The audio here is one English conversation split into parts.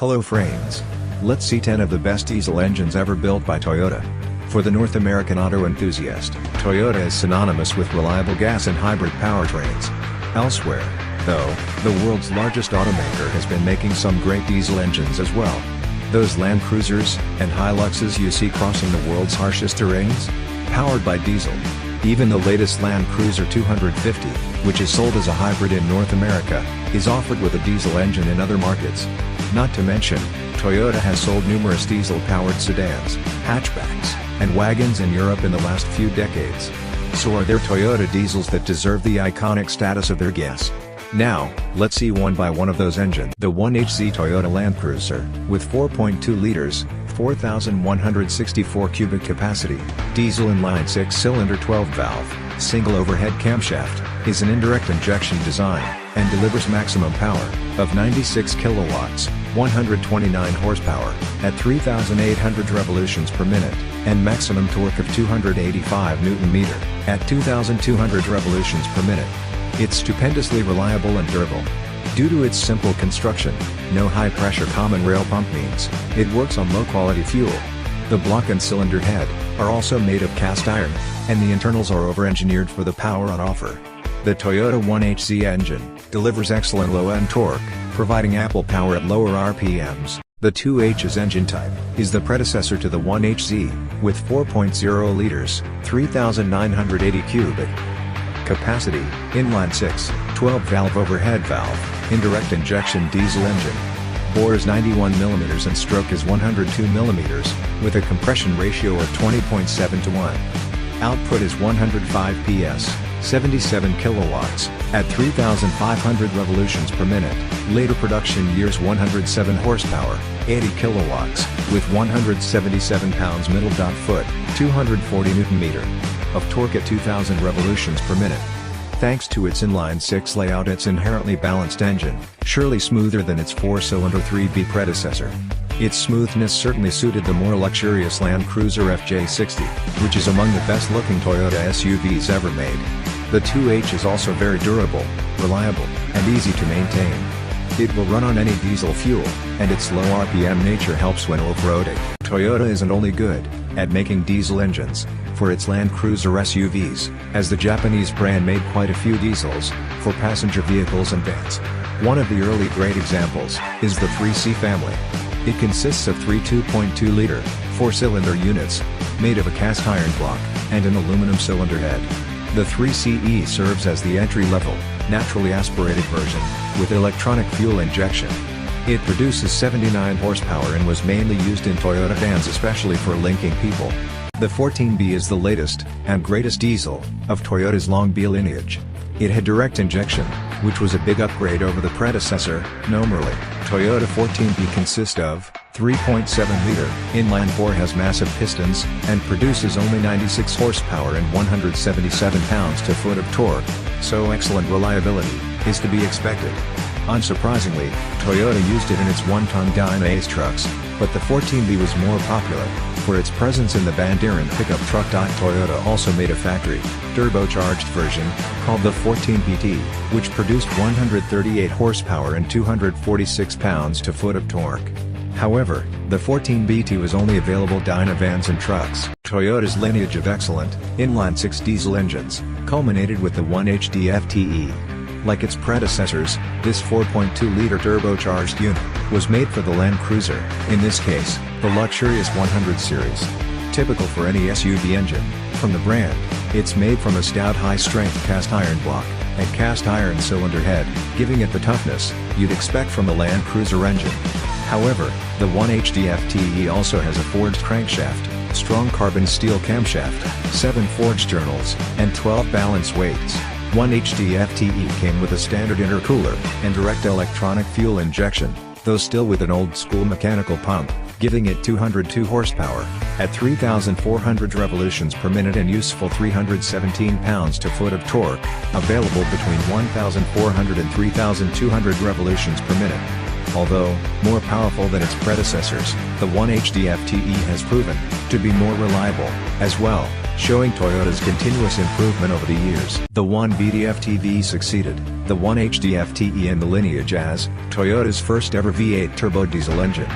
Hello friends. Let's see 10 of the best diesel engines ever built by Toyota. For the North American auto enthusiast, Toyota is synonymous with reliable gas and hybrid powertrains. Elsewhere, though, the world's largest automaker has been making some great diesel engines as well. Those Land Cruisers and Hiluxes you see crossing the world's harshest terrains? Powered by diesel. Even the latest Land Cruiser 250, which is sold as a hybrid in North America, is offered with a diesel engine in other markets. Not to mention, Toyota has sold numerous diesel-powered sedans, hatchbacks, and wagons in Europe in the last few decades. So are there Toyota diesels that deserve the iconic status of their gas? Now, let's see one by one of those engines. The 1HZ Toyota Land Cruiser, with 4.2 liters, 4,164 cubic capacity, diesel inline 6-cylinder 12-valve, single overhead camshaft, is an indirect injection design, and delivers maximum power of 96 kilowatts, 129 horsepower, at 3,800 revolutions per minute, and maximum torque of 285 Newton-meter, at 2,200 revolutions per minute. It's stupendously reliable and durable. Due to its simple construction, no high-pressure common rail pump means it works on low-quality fuel. The block and cylinder head are also made of cast iron, and the internals are over-engineered for the power on offer. The Toyota 1HZ engine delivers excellent low-end torque, providing ample power at lower RPMs. The 2H's engine type is the predecessor to the 1HZ, with 4.0 liters, 3,980 cubic capacity, inline 6, 12-valve overhead valve, indirect injection diesel engine. Bore is 91 mm and stroke is 102 mm, with a compression ratio of 20.7 to 1. Output is 105 PS, 77 kilowatts, at 3,500 revolutions per minute. Later production years 107 horsepower, 80 kilowatts, with 177 pounds middle-foot, 240 Newton-meter of torque at 2,000 revolutions per minute. Thanks to its inline 6 layout, its inherently balanced engine, surely smoother than its 4-cylinder 3B predecessor. Its smoothness certainly suited the more luxurious Land Cruiser FJ60, which is among the best-looking Toyota SUVs ever made. The 2H is also very durable, reliable, and easy to maintain. It will run on any diesel fuel, and its low RPM nature helps when off-roading. Toyota isn't only good at making diesel engines for its Land Cruiser SUVs, as the Japanese brand made quite a few diesels for passenger vehicles and vans. One of the early great examples is the 3C family. It consists of three 2.2-liter, 4-cylinder units, made of a cast iron block and an aluminum cylinder head. The 3CE serves as the entry-level, naturally aspirated version, with electronic fuel injection. It produces 79 horsepower and was mainly used in Toyota vans, especially for linking people. The 14B is the latest, and greatest diesel, of Toyota's Long-B lineage. It had direct injection, which was a big upgrade over the predecessor, Nomurly. Toyota 14B consists of 3.7-liter, inline 4, has massive pistons, and produces only 96 horsepower and 177 pounds-to-foot of torque, so excellent reliability is to be expected. Unsurprisingly, Toyota used it in its 1-ton Dyna Ace trucks, but the 14B was more popular for its presence in the Bandiran pickup truck. Toyota also made a factory, turbocharged version, called the 14BT, which produced 138 horsepower and 246 pounds-to-foot of torque. However, the 14BT was only available Dyna vans and trucks. Toyota's lineage of excellent, inline-6 diesel engines, culminated with the 1HZ FTE. Like its predecessors, this 4.2-liter turbocharged unit was made for the Land Cruiser, in this case, the luxurious 100 series. Typical for any SUV engine, from the brand, it's made from a stout high-strength cast iron block and cast iron cylinder head, giving it the toughness you'd expect from a Land Cruiser engine. However, the 1HZ FTE also has a forged crankshaft, strong carbon steel camshaft, 7 forged journals, and 12 balance weights. 1HZ FTE came with a standard intercooler and direct electronic fuel injection, though still with an old-school mechanical pump, giving it 202 horsepower, at 3,400 revolutions per minute and useful 317 pounds-to-foot of torque, available between 1,400 and 3,200 revolutions per minute. Although more powerful than its predecessors, the 1HZ FTE has proven to be more reliable, as well. showing Toyota's continuous improvement over the years. The 1VDF-TVE succeeded the 1HDF-TE in the lineage as Toyota's first ever V8 turbo diesel engine.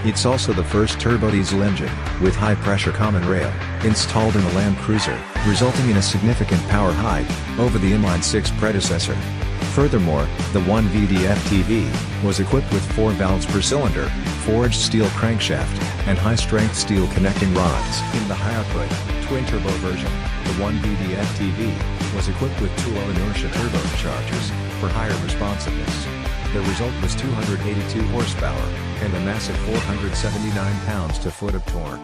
It's also the first turbo diesel engine, with high-pressure common rail, installed in the Land Cruiser, resulting in a significant power hike over the inline-six predecessor. Furthermore, the 1VDF-TVE was equipped with 4 valves per cylinder, forged steel crankshaft, and high-strength steel connecting rods. In the high-output, twin-turbo version, the 1VDF-TVE was equipped with 2-0 inertia turbochargers for higher responsiveness. The result was 282 horsepower and a massive 479 pounds-to-foot of torque.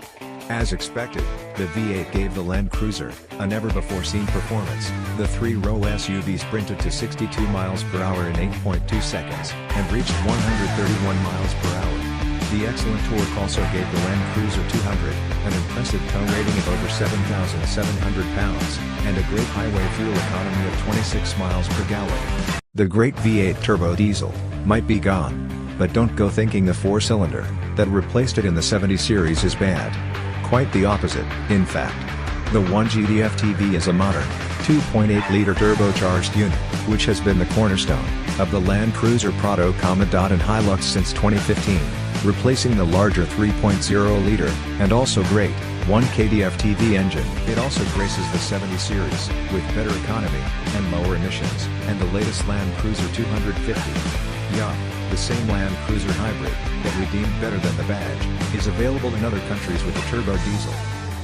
As expected, the V8 gave the Land Cruiser a never-before-seen performance. The 3-row SUV sprinted to 62 miles per hour in 8.2 seconds and reached 131 miles per hour. The excellent torque also gave the Land Cruiser 200 an impressive tow rating of over 7,700 pounds and a great highway fuel economy of 26 miles per gallon. The great V8 turbo diesel might be gone, but don't go thinking the 4-cylinder that replaced it in the 70 series is bad. Quite the opposite, in fact. The 1VDF-TVE is a modern, 2.8-liter turbocharged unit, which has been the cornerstone of the Land Cruiser Prado, Commandant and Hilux since 2015, replacing the larger 3.0-liter, and also great, 1KDF-TVE engine. It also graces the 70 series, with better economy, and lower emissions, and the latest Land Cruiser 250. Yeah, the same Land Cruiser hybrid, that redeemed better than the badge, is available in other countries with a turbo diesel.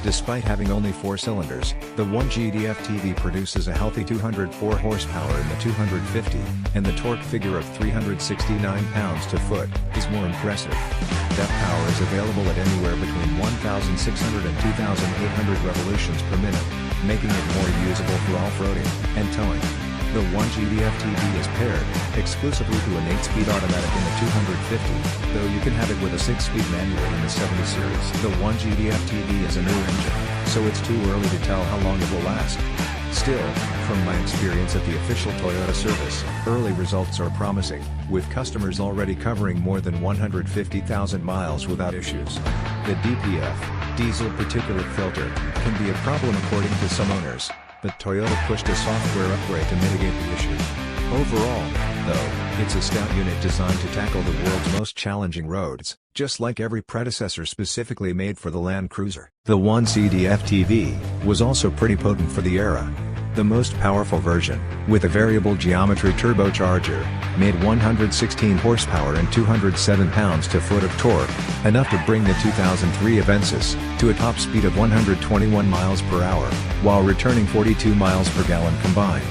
Despite having only 4 cylinders, the 1VDF-TVE produces a healthy 204 horsepower in the 250, and the torque figure of 369 pounds-to-foot is more impressive. That power is available at anywhere between 1,600 and 2,800 revolutions per minute, making it more usable for off-roading and towing. The 1VDF-TVE is paired exclusively to an 8-speed automatic in the 250, though you can have it with a 6-speed manual in the 70 series. The 1VDF-TVE is a new engine, so it's too early to tell how long it will last. Still, from my experience at the official Toyota service, early results are promising, with customers already covering more than 150,000 miles without issues. The DPF, diesel particulate filter, can be a problem according to some owners, but Toyota pushed a software upgrade to mitigate the issue. Overall, though, it's a stout unit designed to tackle the world's most challenging roads, just like every predecessor specifically made for the Land Cruiser. The 1VDF-TVE was also pretty potent for the era. The most powerful version, with a variable geometry turbocharger, made 116 horsepower and 207 pounds-to-foot of torque, enough to bring the 2003 Avensis to a top speed of 121 miles per hour, while returning 42 miles per gallon combined.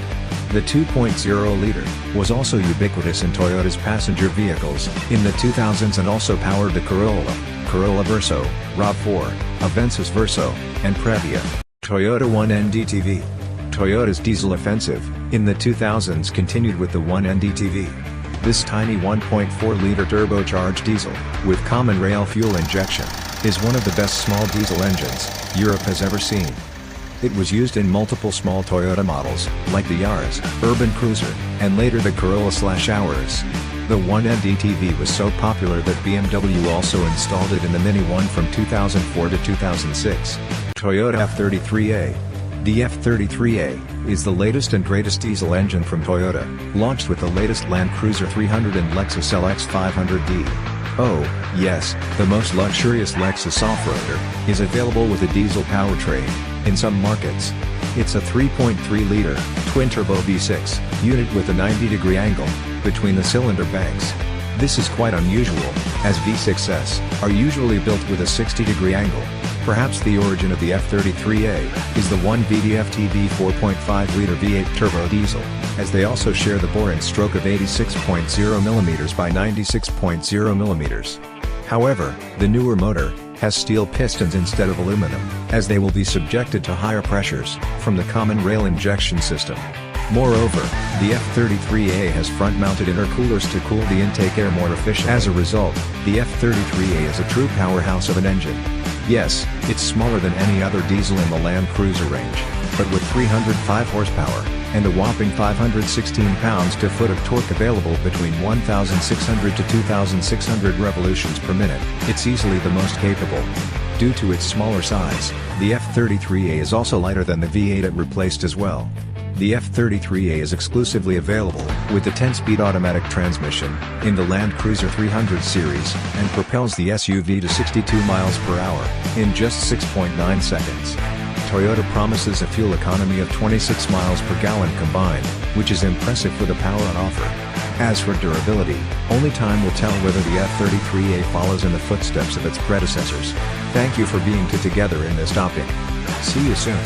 The 2.0-liter was also ubiquitous in Toyota's passenger vehicles in the 2000s and also powered the Corolla Verso, RAV4, Avensis Verso, and Previa. Toyota 1ND-TVE. Toyota's diesel offensive in the 2000s continued with the 1ND-TVE. This tiny 1.4-liter turbocharged diesel, with common rail fuel injection, is one of the best small diesel engines Europe has ever seen. It was used in multiple small Toyota models, like the Yaris, Urban Cruiser, and later the Corolla/Auris. The 1ND-TVE was so popular that BMW also installed it in the Mini One from 2004 to 2006. Toyota F33A. The F33A is the latest and greatest diesel engine from Toyota, launched with the latest Land Cruiser 300 and Lexus LX 500D. Oh, yes, the most luxurious Lexus off-roader is available with a diesel powertrain in some markets. It's a 3.3-liter, twin-turbo V6 unit with a 90-degree angle between the cylinder banks. This is quite unusual, as V6s are usually built with a 60-degree angle. Perhaps the origin of the F33A is the 1VDF-TVE 4.5-liter V8 turbo diesel, as they also share the boring stroke of 86.0 mm by 96.0 mm. However, the newer motor has steel pistons instead of aluminum, as they will be subjected to higher pressures from the common rail injection system. Moreover, the F33A has front-mounted intercoolers to cool the intake air more efficiently. As a result, the F33A is a true powerhouse of an engine. Yes, it's smaller than any other diesel in the Land Cruiser range, but with 305 horsepower, and a whopping 516 pounds-to-foot of torque available between 1,600 to 2,600 revolutions per minute, it's easily the most capable. Due to its smaller size, the F33A is also lighter than the V8 it replaced as well. The F33A is exclusively available with the 10-speed automatic transmission in the Land Cruiser 300 series and propels the SUV to 62 miles per hour in just 6.9 seconds. Toyota promises a fuel economy of 26 miles per gallon combined, which is impressive for the power on offer. As for durability, only time will tell whether the F33A follows in the footsteps of its predecessors. Thank you for being together in this topic. See you soon.